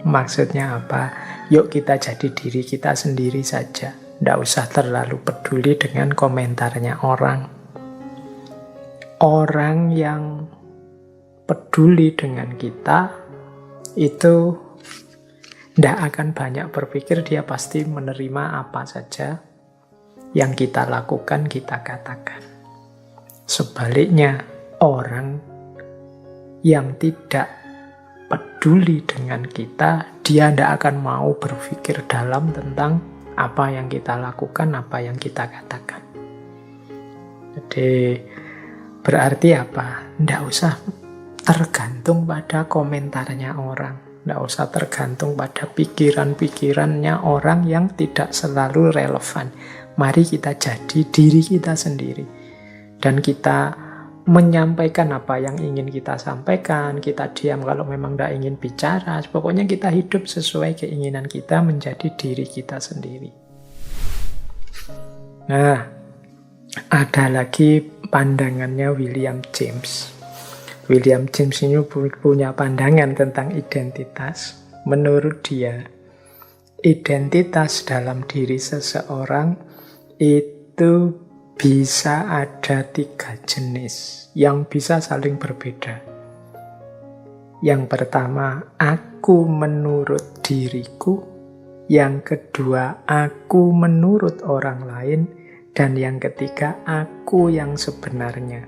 Maksudnya apa? Yuk kita jadi diri kita sendiri saja. Nggak usah terlalu peduli dengan komentarnya orang. Orang yang peduli dengan kita itu nggak akan banyak berpikir, dia pasti menerima apa saja yang kita lakukan, kita katakan. Sebaliknya, orang yang tidak peduli dengan kita, dia tidak akan mau berpikir dalam tentang apa yang kita lakukan, apa yang kita katakan. Jadi, berarti apa? Tidak usah tergantung pada komentarnya orang. Tidak usah tergantung pada pikiran-pikirannya orang yang tidak selalu relevan. Mari kita jadi diri kita sendiri. Dan kita menyampaikan apa yang ingin kita sampaikan, kita diam kalau memang tidak ingin bicara, pokoknya kita hidup sesuai keinginan kita menjadi diri kita sendiri. Nah, ada lagi pandangannya William James. William James ini punya pandangan tentang identitas. Menurut dia, identitas dalam diri seseorang itu bisa ada 3 jenis yang bisa saling berbeda. Yang pertama, aku menurut diriku. Yang kedua, aku menurut orang lain. Dan yang ketiga, aku yang sebenarnya.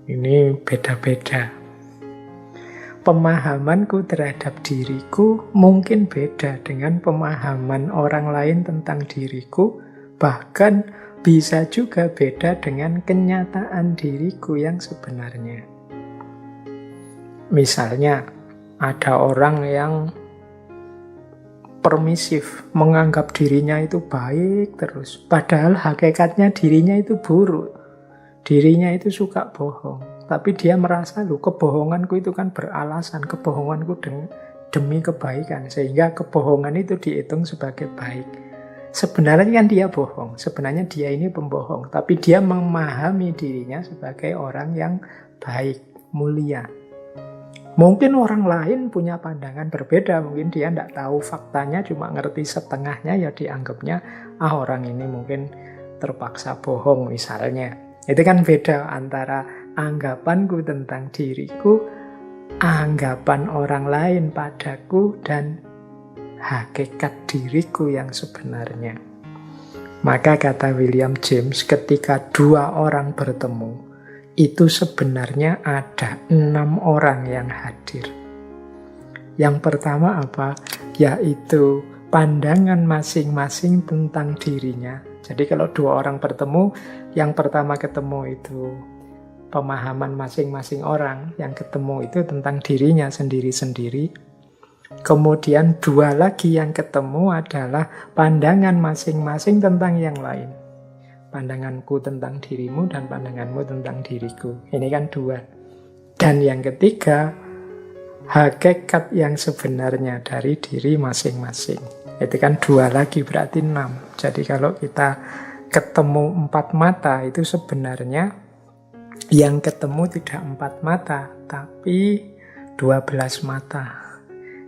Ini beda-beda. Pemahamanku terhadap diriku mungkin beda dengan pemahaman orang lain tentang diriku. Bahkan bisa juga beda dengan kenyataan diriku yang sebenarnya. Misalnya, ada orang yang permisif, menganggap dirinya itu baik terus. Padahal hakikatnya dirinya itu buruk. Dirinya itu suka bohong. Tapi dia merasa, loh, kebohonganku itu kan beralasan. Kebohonganku demi kebaikan. Sehingga kebohongan itu dihitung sebagai baik. Sebenarnya kan dia bohong, sebenarnya dia ini pembohong, tapi dia memahami dirinya sebagai orang yang baik, mulia. Mungkin orang lain punya pandangan berbeda, mungkin dia tidak tahu faktanya, cuma ngerti setengahnya, ya dianggapnya, orang ini mungkin terpaksa bohong misalnya. Itu kan beda antara anggapanku tentang diriku, anggapan orang lain padaku, dan hakikat diriku yang sebenarnya. Maka kata William James, ketika 2 orang bertemu, itu sebenarnya ada 6 orang yang hadir. Yang pertama apa? Yaitu pandangan masing-masing tentang dirinya. Jadi kalau 2 orang bertemu, yang pertama ketemu itu pemahaman masing-masing orang, yang ketemu itu tentang dirinya sendiri-sendiri. Kemudian 2 lagi yang ketemu adalah pandangan masing-masing tentang yang lain. Pandanganku tentang dirimu dan pandanganmu tentang diriku. Ini kan 2. Dan yang ketiga, hakikat yang sebenarnya dari diri masing-masing. Itu kan 2 lagi, berarti 6. Jadi kalau kita ketemu 4 mata, itu sebenarnya yang ketemu tidak 4 mata, tapi 12 mata.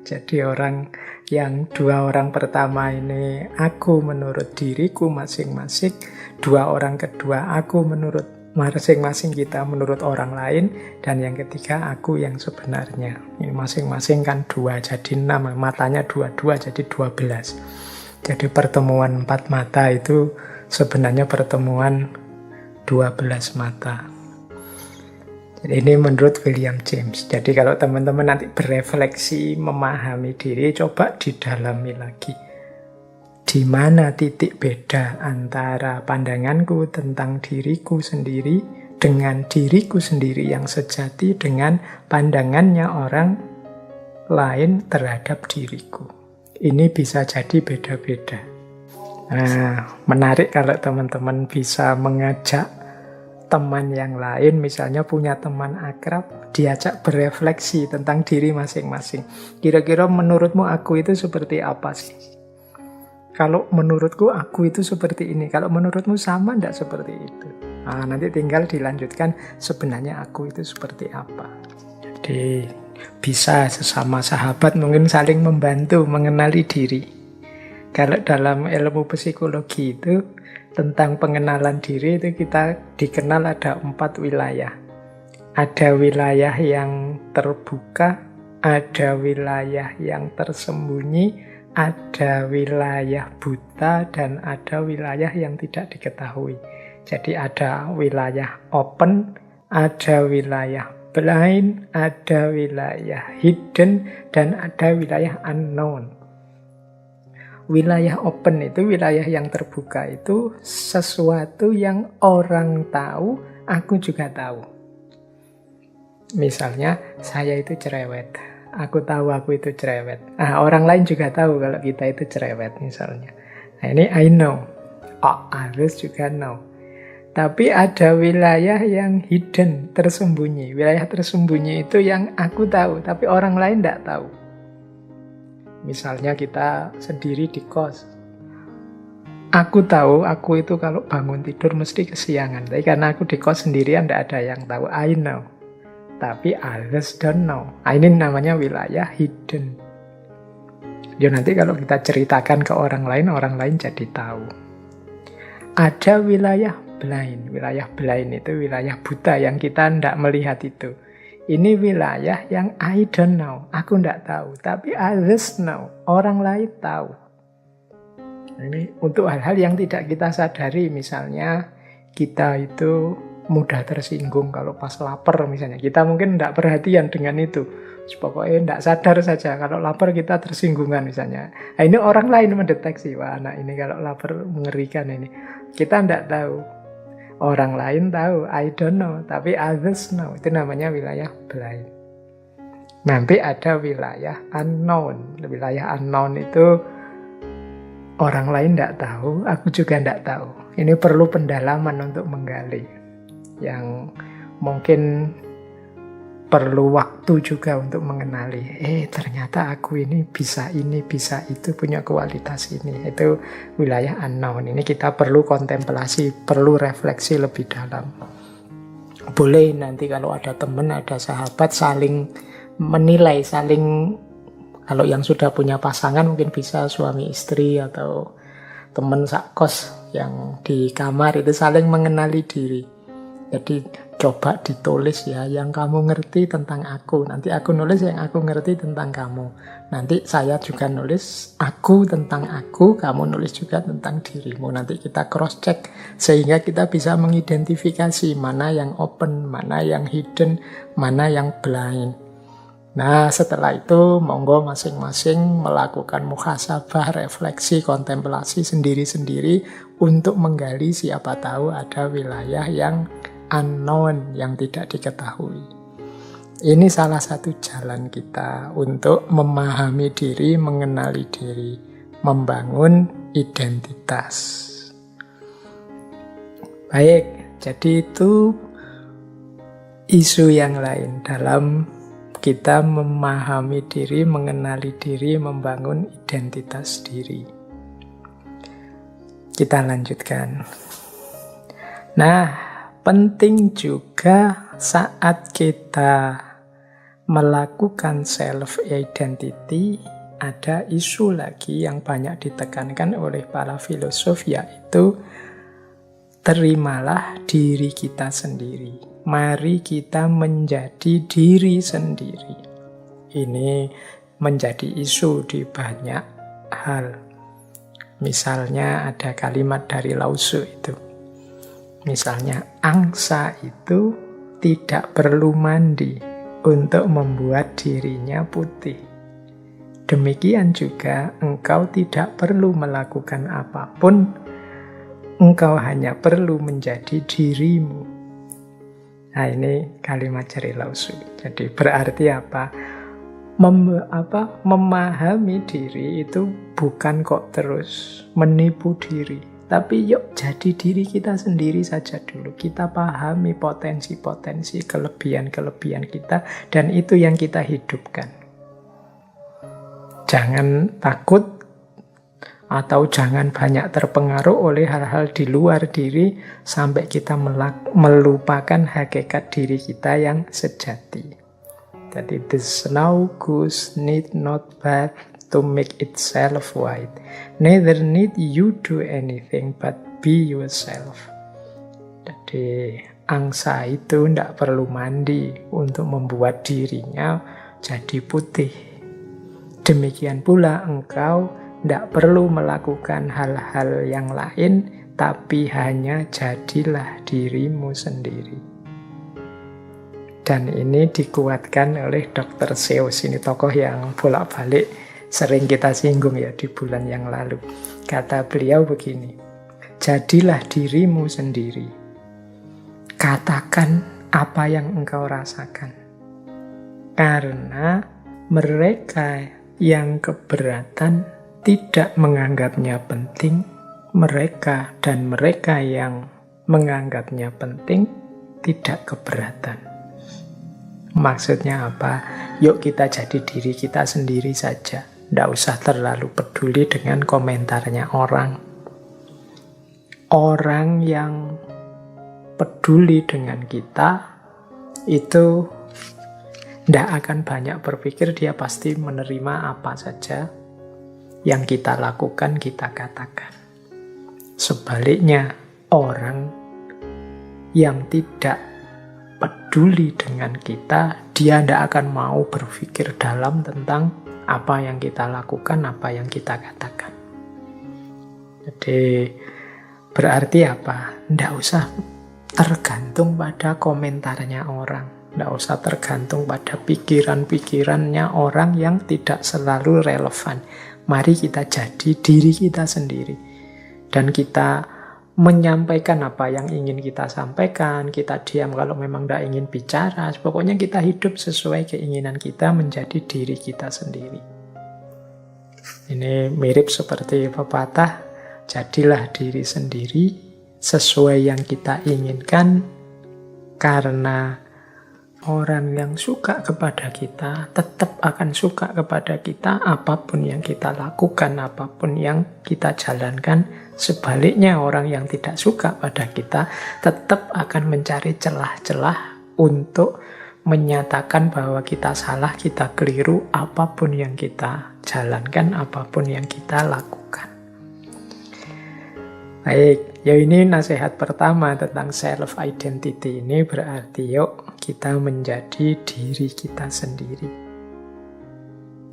Jadi orang yang 2 orang pertama ini aku menurut diriku masing-masing, 2 orang kedua aku menurut masing-masing kita menurut orang lain, dan yang ketiga aku yang sebenarnya. Ini masing-masing kan 2 jadi 6, matanya 2 jadi 12. Jadi pertemuan 4 mata itu sebenarnya pertemuan 12 mata. Ini menurut William James. Jadi kalau teman-teman nanti berefleksi, memahami diri, coba didalami lagi. Di mana titik beda antara pandanganku tentang diriku sendiri dengan diriku sendiri yang sejati dengan pandangannya orang lain terhadap diriku. Ini bisa jadi beda-beda. Nah, menarik kalau teman-teman bisa mengajak teman yang lain, misalnya punya teman akrab, diajak berefleksi tentang diri masing-masing. Kira-kira menurutmu aku itu seperti apa sih? Kalau menurutku aku itu seperti ini, kalau menurutmu sama enggak seperti itu? Nah, nanti tinggal dilanjutkan sebenarnya aku itu seperti apa. Jadi Bisa sesama sahabat mungkin saling membantu mengenali diri. Kalau dalam ilmu psikologi itu tentang pengenalan diri itu kita dikenal ada 4 wilayah. Ada wilayah yang terbuka, ada wilayah yang tersembunyi, ada wilayah buta, dan ada wilayah yang tidak diketahui. Jadi ada wilayah open, ada wilayah blind, ada wilayah hidden, dan ada wilayah unknown. Wilayah open itu, wilayah yang terbuka itu sesuatu yang orang tahu, aku juga tahu. Misalnya, saya itu cerewet. Aku tahu aku itu cerewet. Orang lain juga tahu kalau kita itu cerewet misalnya. Nah, ini I know. Others juga know. Tapi ada wilayah yang hidden, tersembunyi. Wilayah tersembunyi itu yang aku tahu, tapi orang lain tidak tahu. Misalnya kita sendiri di kos. Aku tahu, aku itu kalau bangun tidur mesti kesiangan. Tapi karena aku di kos sendirian, tidak ada yang tahu. I know. Tapi others don't know. Ini namanya wilayah hidden. Ya nanti kalau kita ceritakan ke orang lain jadi tahu. Ada wilayah blind. Wilayah blind itu wilayah buta yang kita tidak melihat itu. Ini wilayah yang I don't know. Aku tidak tahu. Tapi others know. Orang lain tahu. Ini untuk hal-hal yang tidak kita sadari. Misalnya kita itu mudah tersinggung kalau pas lapar misalnya. Kita mungkin tidak perhatian dengan itu. Pokoknya tidak sadar saja. Kalau lapar kita tersinggungan misalnya. Nah, ini orang lain mendeteksi. Wah, anak ini kalau lapar mengerikan ini. Kita tidak tahu. Orang lain tahu. I don't know. Tapi others know. Itu namanya wilayah blind. Nanti ada wilayah unknown. Wilayah unknown itu orang lain tidak tahu. Aku juga tidak tahu. Ini perlu pendalaman untuk menggali. Yang mungkin perlu waktu juga untuk mengenali. Ternyata aku ini, bisa itu, punya kualitas ini. Itu wilayah unknown. Ini kita perlu kontemplasi, perlu refleksi lebih dalam. Boleh nanti kalau ada teman, ada sahabat saling menilai, kalau yang sudah punya pasangan mungkin bisa suami istri atau teman sakos yang di kamar itu saling mengenali diri. Jadi coba ditulis ya yang kamu ngerti tentang aku. Nanti aku nulis yang aku ngerti tentang kamu. Nanti saya juga nulis aku tentang aku, kamu nulis juga tentang dirimu. Nanti kita cross check sehingga kita bisa mengidentifikasi mana yang open, mana yang hidden, mana yang blind. Nah setelah itu monggo masing-masing melakukan muhasabah, refleksi, kontemplasi sendiri-sendiri untuk menggali siapa tahu ada wilayah yang unknown, yang tidak diketahui. Ini salah satu jalan kita untuk memahami diri, mengenali diri, membangun identitas. Baik, jadi itu isu yang lain dalam kita memahami diri, mengenali diri, membangun identitas diri. Kita lanjutkan. Nah, penting juga saat kita melakukan self-identity, ada isu lagi yang banyak ditekankan oleh para filosof, yaitu terimalah diri kita sendiri. Mari kita menjadi diri sendiri. Ini menjadi isu di banyak hal. Misalnya ada kalimat dari Lao Tzu itu. Misalnya, angsa itu tidak perlu mandi untuk membuat dirinya putih. Demikian juga, engkau tidak perlu melakukan apapun, engkau hanya perlu menjadi dirimu. Nah, ini kalimat dari Lao Tzu. Jadi berarti apa? Memahami diri itu bukan kok terus menipu diri. Tapi yuk jadi diri kita sendiri saja dulu. Kita pahami potensi-potensi, kelebihan-kelebihan kita. Dan itu yang kita hidupkan. Jangan takut atau jangan banyak terpengaruh oleh hal-hal di luar diri sampai kita melupakan hakikat diri kita yang sejati. Jadi the snow goose need not bath to make itself white. Neither need you do anything but be yourself. Jadi angsa itu tidak perlu mandi untuk membuat dirinya jadi putih. Demikian pula engkau tidak perlu melakukan hal-hal yang lain, tapi hanya jadilah dirimu sendiri. Dan ini dikuatkan oleh Dr. Seuss. Ini tokoh yang bolak-balik sering kita singgung ya di bulan yang lalu. Kata beliau begini, jadilah dirimu sendiri. Katakan apa yang engkau rasakan. Karena mereka yang keberatan tidak menganggapnya penting, mereka yang menganggapnya penting tidak keberatan. Maksudnya apa? Yuk kita jadi diri kita sendiri saja. Tidak usah terlalu peduli dengan komentarnya orang. Orang yang peduli dengan kita itu tidak akan banyak berpikir, dia pasti menerima apa saja yang kita lakukan, kita katakan. Sebaliknya, orang yang tidak peduli dengan kita, dia tidak akan mau berpikir dalam tentang apa yang kita lakukan, apa yang kita katakan. Jadi, berarti apa? Tidak usah tergantung pada komentarnya orang. Tidak usah tergantung pada pikiran-pikirannya orang yang tidak selalu relevan. Mari kita jadi diri kita sendiri. Dan kita menyampaikan apa yang ingin kita sampaikan. Kita diam kalau memang tidak ingin bicara. Pokoknya kita hidup sesuai keinginan kita, menjadi diri kita sendiri. Ini mirip seperti pepatah, jadilah diri sendiri sesuai yang kita inginkan, karena orang yang suka kepada kita tetap akan suka kepada kita apapun yang kita lakukan, apapun yang kita jalankan. Sebaliknya, orang yang tidak suka pada kita tetap akan mencari celah-celah untuk menyatakan bahwa kita salah, kita keliru, apapun yang kita jalankan, apapun yang kita lakukan. Baik, ya ini nasihat pertama tentang self-identity. Ini berarti yuk kita menjadi diri kita sendiri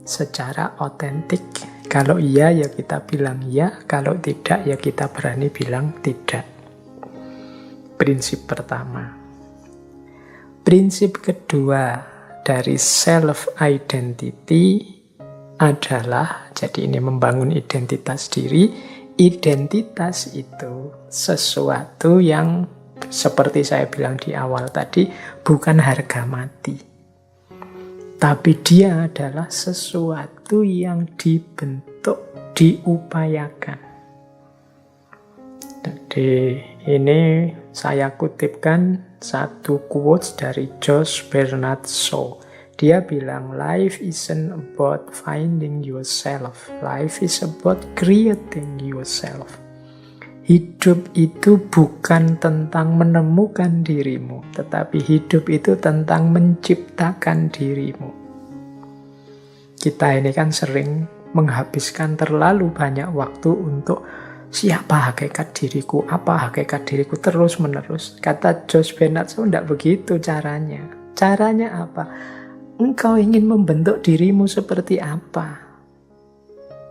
secara otentik. Kalau iya ya kita bilang iya, kalau tidak ya kita berani bilang tidak. Prinsip pertama. Prinsip kedua dari self-identity adalah, jadi ini membangun identitas diri. Identitas itu sesuatu yang seperti saya bilang di awal tadi, bukan harga mati. Tapi dia adalah sesuatu yang dibentuk, diupayakan. Jadi ini saya kutipkan satu quotes dari Josh Bernard Shaw. Dia bilang, life isn't about finding yourself. Life is about creating yourself. Hidup itu bukan tentang menemukan dirimu, tetapi hidup itu tentang menciptakan dirimu. Kita ini kan sering menghabiskan terlalu banyak waktu untuk siapa hakikat diriku, apa hakikat diriku, terus-menerus. Kata Josh Bernard Shaw, tidak begitu caranya. Caranya apa? Engkau ingin membentuk dirimu seperti apa?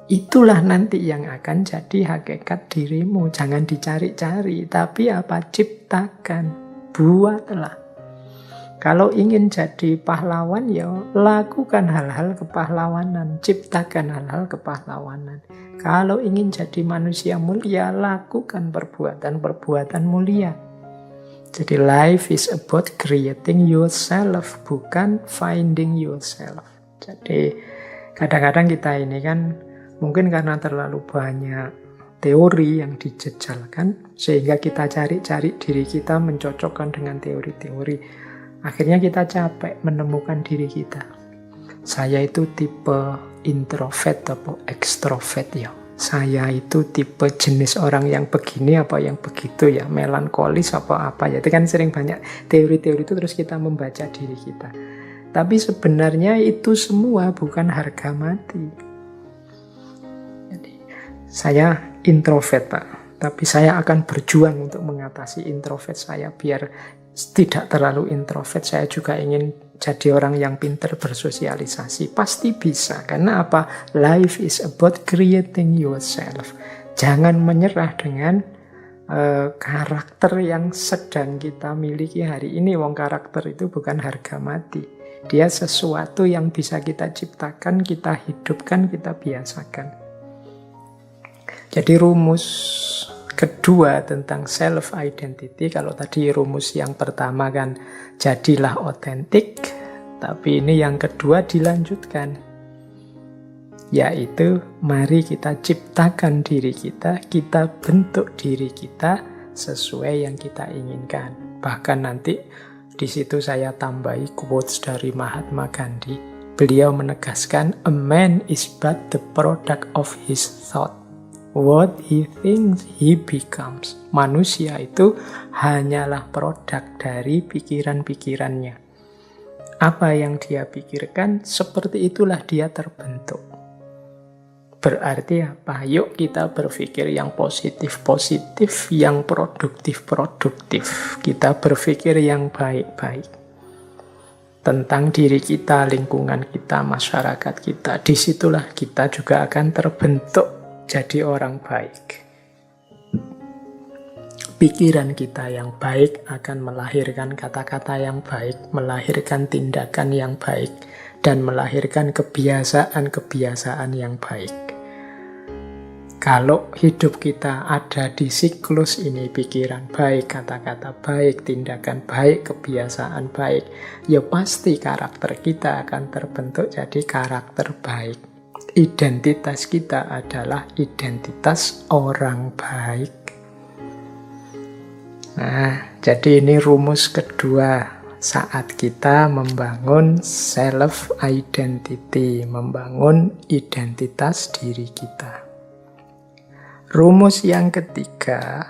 Itulah nanti yang akan jadi hakikat dirimu. Jangan dicari-cari, tapi apa? Ciptakan, buatlah. Kalau ingin jadi pahlawan, ya lakukan hal-hal kepahlawanan, ciptakan hal-hal kepahlawanan. Kalau ingin jadi manusia mulia, lakukan perbuatan-perbuatan mulia. Jadi life is about creating yourself, bukan finding yourself. Jadi kadang-kadang kita ini kan mungkin karena terlalu banyak teori yang dijejalkan, sehingga kita cari-cari diri kita, mencocokkan dengan teori-teori. Akhirnya kita capek menemukan diri kita. Saya itu tipe introvert atau extrovert ya. Saya itu tipe jenis orang yang begini apa yang begitu ya, melankolis apa ya. Itu kan sering banyak teori-teori itu, terus kita membaca diri kita. Tapi sebenarnya itu semua bukan harga mati. Jadi, saya introvert, Pak. Tapi saya akan berjuang untuk mengatasi introvert saya biar tidak terlalu introvert. Saya juga ingin jadi orang yang pintar bersosialisasi. Pasti bisa. Karena apa? Life is about creating yourself. Jangan menyerah dengan karakter yang sedang kita miliki hari ini. Wong karakter itu bukan harga mati. Dia sesuatu yang bisa kita ciptakan, kita hidupkan, kita biasakan. Jadi rumus kedua tentang self-identity, kalau tadi rumus yang pertama kan jadilah otentik, tapi ini yang kedua dilanjutkan. Yaitu mari kita ciptakan diri kita bentuk diri kita sesuai yang kita inginkan. Bahkan nanti di situ saya tambahi quotes dari Mahatma Gandhi. Beliau menegaskan, a man is but the product of his thought. What he thinks he becomes. Manusia itu hanyalah produk dari pikiran-pikirannya. Apa yang dia pikirkan, seperti itulah dia terbentuk. Berarti apa? Yuk kita berpikir yang positif-positif, yang produktif-produktif. Kita berpikir yang baik-baik. Tentang diri kita, lingkungan kita, masyarakat kita. Disitulah kita juga akan terbentuk jadi orang baik. Pikiran kita yang baik akan melahirkan kata-kata yang baik, melahirkan tindakan yang baik, dan melahirkan kebiasaan-kebiasaan yang baik. Kalau hidup kita ada di siklus ini, pikiran baik, kata-kata baik, tindakan baik, kebiasaan baik, ya pasti karakter kita akan terbentuk jadi karakter baik. Identitas kita adalah identitas orang baik. Nah, jadi ini rumus kedua saat kita membangun self-identity, membangun identitas diri kita. Rumus yang ketiga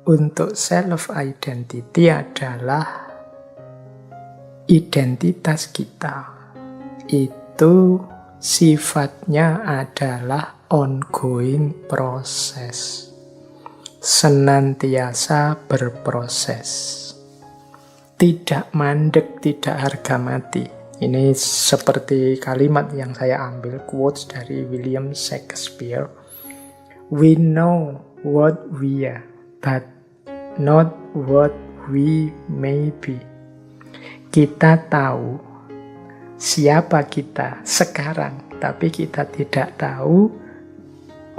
untuk self-identity adalah identitas kita itu sifatnya adalah ongoing proses, senantiasa berproses, tidak mandek, tidak harga mati. Ini seperti kalimat yang saya ambil quotes dari William Shakespeare. We know what we are, but not what we may be. Kita tahu siapa kita sekarang, tapi kita tidak tahu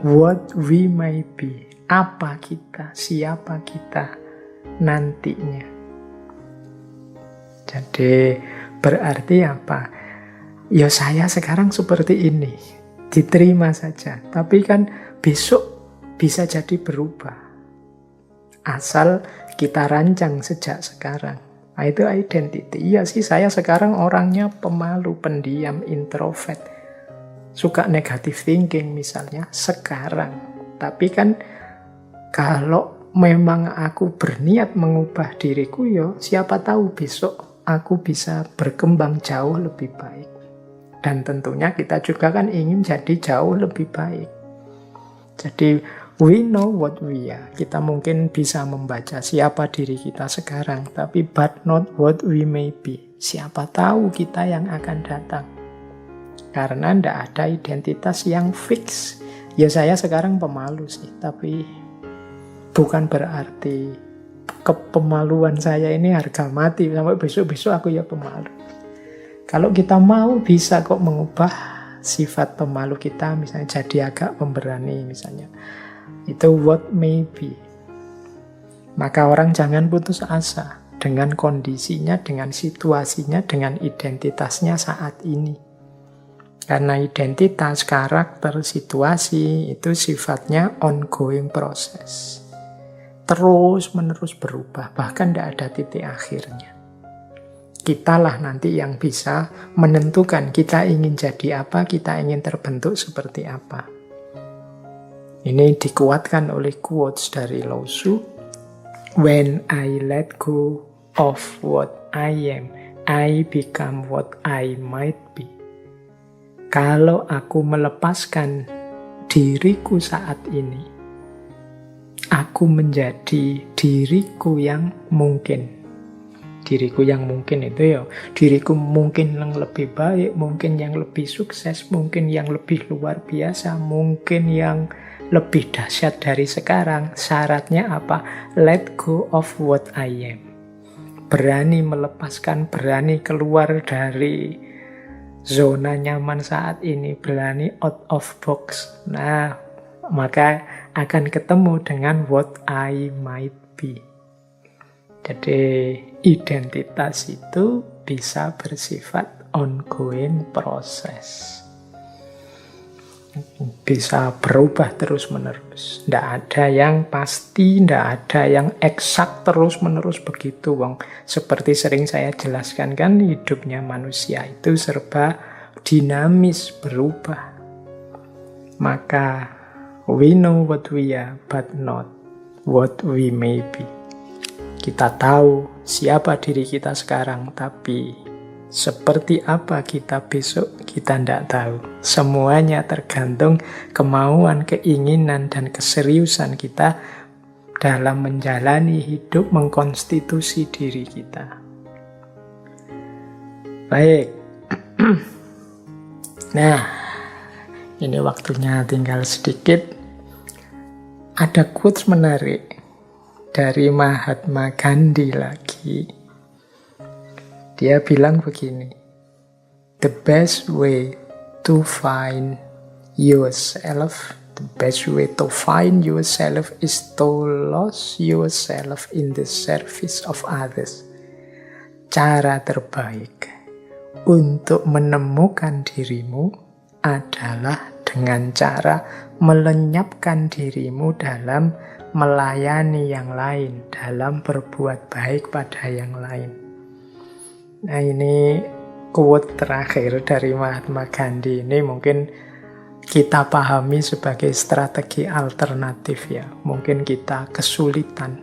what we may be. Apa kita, siapa kita nantinya. Jadi berarti apa? Ya saya sekarang seperti ini, diterima saja. Tapi kan besok bisa jadi berubah. Asal kita rancang sejak sekarang. Nah, itu identity. Iya sih, saya sekarang orangnya pemalu, pendiam, introvert. Suka negative thinking misalnya, sekarang. Tapi kan kalau memang aku berniat mengubah diriku, ya siapa tahu besok aku bisa berkembang jauh lebih baik. Dan tentunya kita juga kan ingin jadi jauh lebih baik. Jadi, we know what we are. Kita mungkin bisa membaca siapa diri kita sekarang, tapi but not what we may be. Siapa tahu kita yang akan datang. Karena tidak ada identitas yang fix. Ya saya sekarang pemalu sih, tapi bukan berarti kepemaluan saya ini harga mati. Sampai besok-besok aku ya pemalu. Kalau kita mau bisa kok mengubah sifat pemalu kita, misalnya jadi agak pemberani misalnya. Itu what may be. Maka orang jangan putus asa dengan kondisinya, dengan situasinya, dengan identitasnya saat ini. Karena identitas, karakter, situasi itu sifatnya ongoing proses. Terus-menerus berubah, bahkan tidak ada titik akhirnya. Kitalah nanti yang bisa menentukan kita ingin jadi apa, kita ingin terbentuk seperti apa. Ini dikuatkan oleh quotes dari Lao Tzu. When I let go of what I am, I become what I might be. Kalau aku melepaskan diriku saat ini, aku menjadi diriku yang mungkin. Diriku yang mungkin itu ya, diriku mungkin yang lebih baik, mungkin yang lebih sukses, mungkin yang lebih luar biasa, mungkin yang lebih dahsyat dari sekarang. Syaratnya apa? Let go of what I am. Berani melepaskan, berani keluar dari zona nyaman saat ini, berani out of box. Nah, maka akan ketemu dengan what I might be. Jadi identitas itu bisa bersifat ongoing proses. Bisa berubah terus-menerus. Tidak ada yang pasti, tidak ada yang eksak terus-menerus begitu. Seperti sering saya jelaskan kan, hidupnya manusia itu serba dinamis, berubah. Maka we know what we are, but not what we may be. Kita tahu siapa diri kita sekarang, tapi seperti apa kita besok, kita tidak tahu. Semuanya tergantung kemauan, keinginan, dan keseriusan kita dalam menjalani hidup, mengkonstitusi diri kita. Baik. Nah, ini waktunya tinggal sedikit. Ada quotes menarik dari Mahatma Gandhi lagi. Dia bilang begini, the best way to find yourself, the best way to find yourself is to lose yourself in the service of others. Cara terbaik untuk menemukan dirimu adalah dengan cara melenyapkan dirimu dalam melayani yang lain, dalam berbuat baik pada yang lain. Nah, ini quote terakhir dari Mahatma Gandhi. Ini mungkin kita pahami sebagai strategi alternatif ya. Mungkin kita kesulitan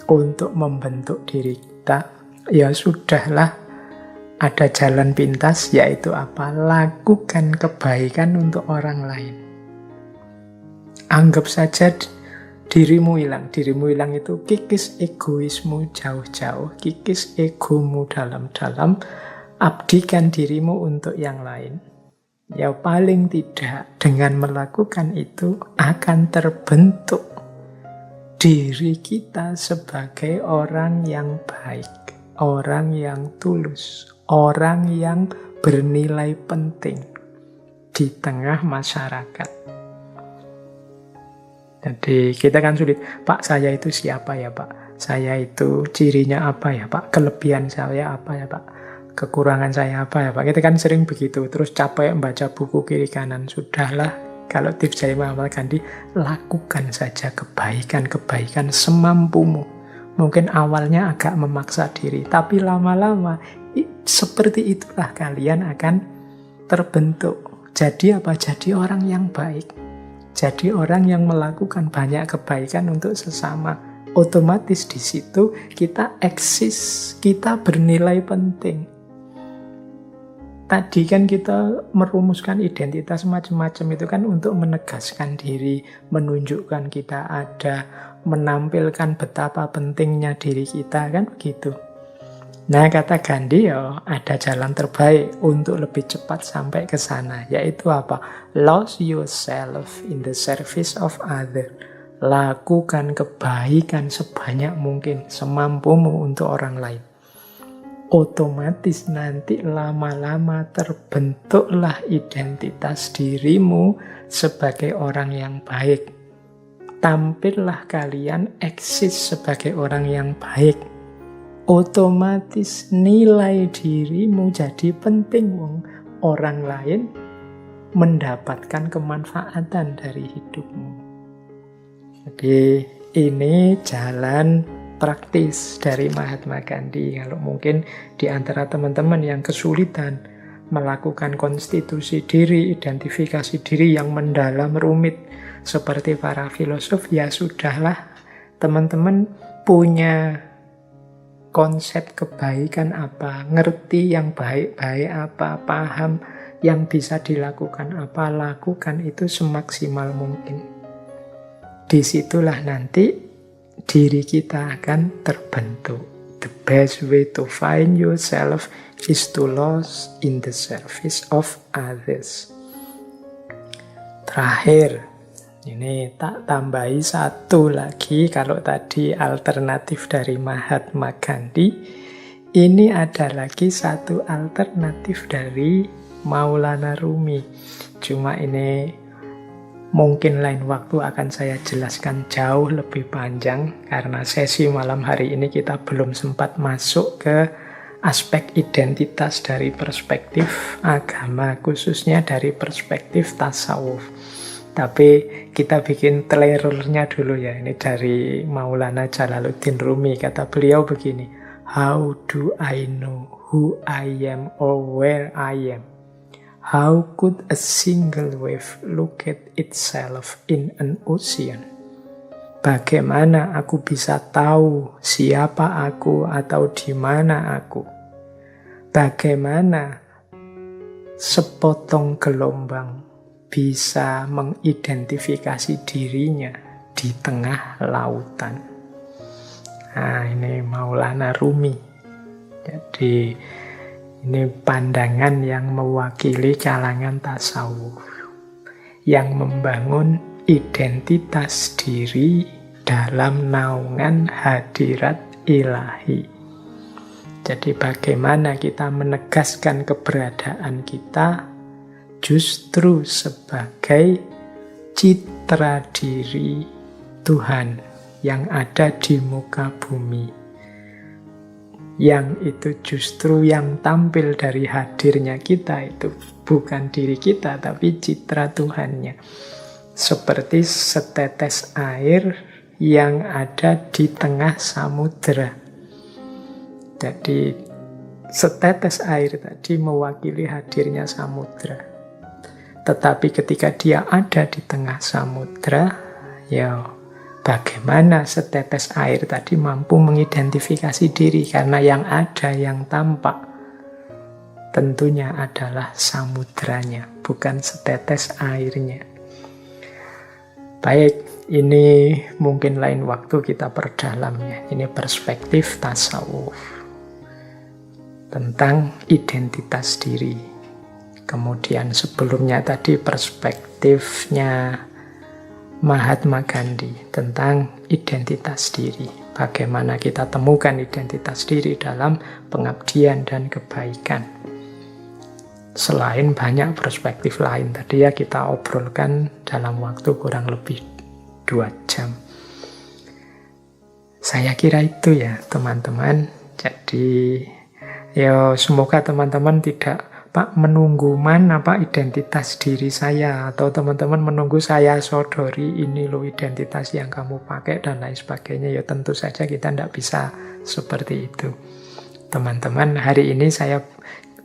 untuk membentuk diri kita. Ya sudahlah, ada jalan pintas, yaitu apa? Lakukan kebaikan untuk orang lain. Anggap saja dirimu hilang. Dirimu hilang itu kikis egoismu jauh-jauh, kikis egomu dalam-dalam, abdikan dirimu untuk yang lain. Ya paling tidak dengan melakukan itu akan terbentuk diri kita sebagai orang yang baik, orang yang tulus, orang yang bernilai penting di tengah masyarakat. Jadi kita kan sulit, Pak saya itu siapa ya Pak? Saya itu cirinya apa ya Pak? Kelebihan saya apa ya Pak? Kekurangan saya apa ya Pak? Kita kan sering begitu, terus capek membaca buku kiri kanan. Sudahlah, kalau tips dari Mahatma Gandhi, lakukan saja kebaikan-kebaikan semampumu. Mungkin awalnya agak memaksa diri, tapi lama-lama seperti itulah kalian akan terbentuk. Jadi apa? Jadi orang yang baik. Jadi orang yang melakukan banyak kebaikan untuk sesama. Otomatis di situ kita eksis, kita bernilai penting. Tadi kan kita merumuskan identitas macam-macam itu kan untuk menegaskan diri, menunjukkan kita ada, menampilkan betapa pentingnya diri kita, kan begitu. Nah, kata Gandhi, ya ada jalan terbaik untuk lebih cepat sampai ke sana, yaitu apa? Lose yourself in the service of others. Lakukan kebaikan sebanyak mungkin, semampumu untuk orang lain. Otomatis nanti lama-lama terbentuklah identitas dirimu sebagai orang yang baik. Tampillah kalian eksis sebagai orang yang baik. Otomatis nilai dirimu jadi penting. Orang lain mendapatkan kemanfaatan dari hidupmu. Jadi ini jalan praktis dari Mahatma Gandhi. Kalau mungkin di antara teman-teman yang kesulitan melakukan konstitusi diri, identifikasi diri yang mendalam, rumit seperti para filosof, ya sudahlah, teman-teman punya konsep kebaikan apa, ngerti yang baik-baik apa, paham yang bisa dilakukan apa, lakukan itu semaksimal mungkin. Disitulah nanti diri kita akan terbentuk. The best way to find yourself is to lose in the service of others. Terakhir, ini tak tambahi satu lagi, kalau tadi alternatif dari Mahatma Gandhi, ini ada lagi satu alternatif dari Maulana Rumi. Cuma ini mungkin lain waktu akan saya jelaskan jauh lebih panjang, karena sesi malam hari ini kita belum sempat masuk ke aspek identitas dari perspektif agama, khususnya dari perspektif tasawuf. Tapi kita bikin trailernya dulu ya. Ini dari Maulana Jalaluddin Rumi. Kata beliau begini, how do I know who I am or where I am? How could a single wave look at itself in an ocean? Bagaimana aku bisa tahu siapa aku atau di mana aku? Bagaimana sepotong gelombang bisa mengidentifikasi dirinya di tengah lautan? Nah, ini Maulana Rumi. Jadi ini pandangan yang mewakili kalangan tasawuf yang membangun identitas diri dalam naungan hadirat ilahi. Jadi bagaimana kita menegaskan keberadaan kita justru sebagai citra diri Tuhan yang ada di muka bumi. Yang itu justru yang tampil dari hadirnya kita itu bukan diri kita, tapi citra Tuhannya. Seperti setetes air yang ada di tengah samudera. Jadi setetes air tadi mewakili hadirnya samudera. Tetapi ketika dia ada di tengah samudera, ya bagaimana setetes air tadi mampu mengidentifikasi diri, karena yang ada, yang tampak tentunya adalah samudranya, bukan setetes airnya. Baik, ini mungkin lain waktu kita perdalamnya. Ini perspektif tasawuf tentang identitas diri. Kemudian sebelumnya tadi perspektifnya Mahatma Gandhi tentang identitas diri. Bagaimana kita temukan identitas diri dalam pengabdian dan kebaikan. Selain banyak perspektif lain tadi ya kita obrolkan dalam waktu kurang lebih 2 jam. Saya kira itu ya teman-teman. Jadi ya semoga teman-teman tidak menunggu mana identitas diri saya, atau teman-teman menunggu saya sodori ini loh identitas yang kamu pakai dan lain sebagainya. Ya tentu saja kita tidak bisa seperti itu. Teman-teman, hari ini saya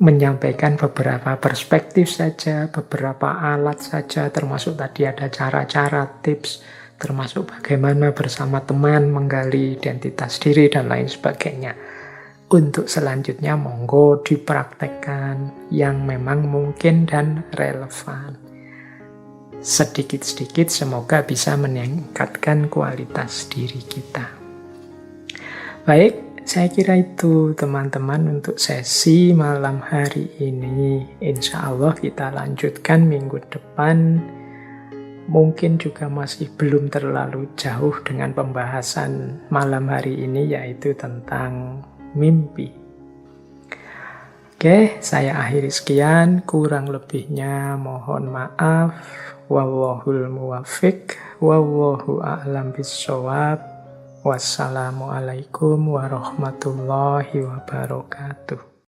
menyampaikan beberapa perspektif saja, beberapa alat saja, termasuk tadi ada cara-cara, tips, termasuk bagaimana bersama teman menggali identitas diri dan lain sebagainya. Untuk selanjutnya monggo dipraktekkan yang memang mungkin dan relevan. Sedikit-sedikit semoga bisa meningkatkan kualitas diri kita. Baik, saya kira itu teman-teman untuk sesi malam hari ini. Insya Allah kita lanjutkan minggu depan. Mungkin juga masih belum terlalu jauh dengan pembahasan malam hari ini, yaitu tentang mimpi. Oke, saya akhiri sekian. Kurang lebihnya mohon maaf. Wallahul muwaffiq. Wallahu a'lam bishawab. Wassalamualaikum warahmatullahi wabarakatuh.